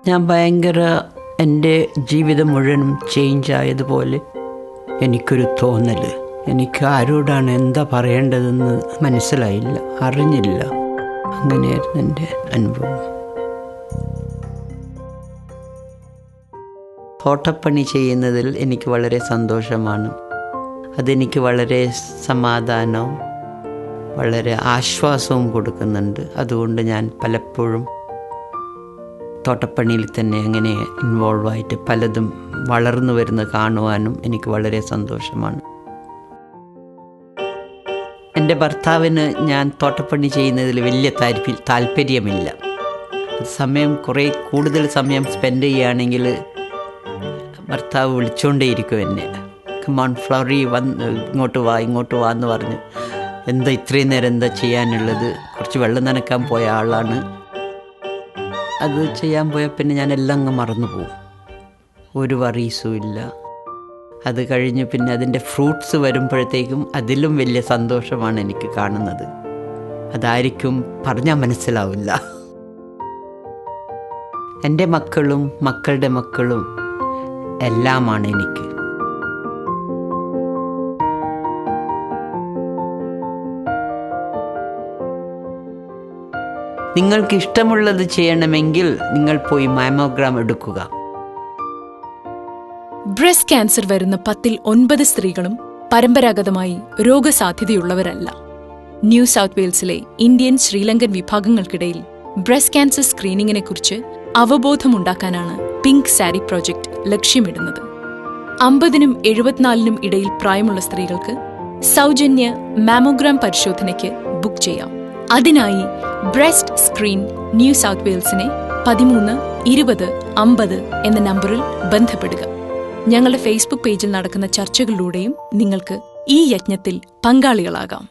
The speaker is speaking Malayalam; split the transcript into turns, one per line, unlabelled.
ഞാൻ എൻ്റെ ജീവിതം മുഴുവനും ചേഞ്ച് ആയതുപോലെ എനിക്കൊരു തോന്നൽ. എനിക്ക് ആരോടാണ് എന്താ പറയേണ്ടതെന്ന് മനസ്സിലായില്ല, അറിഞ്ഞില്ല. അങ്ങനെയായിരുന്നു എൻ്റെ അനുഭവം. തോട്ടപ്പണി ചെയ്യുന്നതിൽ എനിക്ക് വളരെ സന്തോഷമാണ്. അതെനിക്ക് വളരെ സമാധാനവും വളരെ ആശ്വാസവും കൊടുക്കുന്നുണ്ട്. അതുകൊണ്ട് ഞാൻ പലപ്പോഴും തോട്ടപ്പണിയിൽ തന്നെ അങ്ങനെ ഇൻവോൾവായിട്ട് പലതും വളർന്നു വരുന്നത് കാണുവാനും എനിക്ക് വളരെ സന്തോഷമാണ്. എൻ്റെ ഭർത്താവിന് ഞാൻ തോട്ടപ്പണി ചെയ്യുന്നതിൽ വലിയ താല്പര്യമില്ല. കുറേ കൂടുതൽ സമയം സ്പെൻഡ് ചെയ്യുകയാണെങ്കിൽ ഭർത്താവ് വിളിച്ചുകൊണ്ടേയിരിക്കും എന്നെ. കമോൺ ഫ്ലവറി, ഇങ്ങോട്ട് വാ എന്ന് പറഞ്ഞ് ഇത്രയും നേരം എന്താ ചെയ്യാനുള്ളത്? കുറച്ച് വെള്ളം നനയ്ക്കാൻ പോയ ആളാണ്. അത് ചെയ്യാൻ പോയാൽ പിന്നെ ഞാൻ എല്ലാം അങ്ങ് മറന്നു പോകും, ഒരു വറീസും ഇല്ല. അത് കഴിഞ്ഞ് പിന്നെ അതിൻ്റെ ഫ്രൂട്ട്സ് വരുമ്പോഴത്തേക്കും അതിലും വലിയ സന്തോഷമാണ് എനിക്ക് കാണുന്നത്. അതായിരിക്കും പറഞ്ഞാൽ മനസ്സിലാവില്ല. എൻ്റെ മക്കളും മക്കളുടെ മക്കളും എല്ലാമാണ് എനിക്ക്. നിങ്ങൾക്ക് ഇഷ്ടമുള്ളത് ചെയ്യണമെങ്കിൽ നിങ്ങൾ പോയി മാമോഗ്രാം എടുക്കുക.
ബ്രസ്റ്റ് ക്യാൻസർ വരുന്ന 10ൽ 9 സ്ത്രീകളും പരമ്പരാഗതമായി രോഗസാധ്യതയുള്ളവരല്ല. ന്യൂ സൗത്ത് വെയിൽസിലെ ഇന്ത്യൻ ശ്രീലങ്കൻ വിഭാഗങ്ങൾക്കിടയിൽ ബ്രസ്റ്റ് ക്യാൻസർ സ്ക്രീനിങ്ങിനെക്കുറിച്ച് അവബോധമുണ്ടാക്കാനാണ് പിങ്ക് സാരി പ്രോജക്റ്റ് ലക്ഷ്യമിടുന്നത്. 50നും 74നും ഇടയിൽ പ്രായമുള്ള സ്ത്രീകൾക്ക് സൗജന്യ മാമോഗ്രാം പരിശോധനയ്ക്ക് ബുക്ക് ചെയ്യാം. അതിനായി ബ്രസ്റ്റ് സ്ക്രീൻ ന്യൂ സൗത്ത് വെയിൽസിനെ 13 20 50 എന്ന നമ്പറിൽ ബന്ധപ്പെടുക. ഞങ്ങളുടെ ഫേസ്ബുക്ക് പേജിൽ നടക്കുന്ന ചർച്ചകളിലൂടെയും നിങ്ങൾക്ക് ഈ യജ്ഞത്തിൽ പങ്കാളികളാകാം.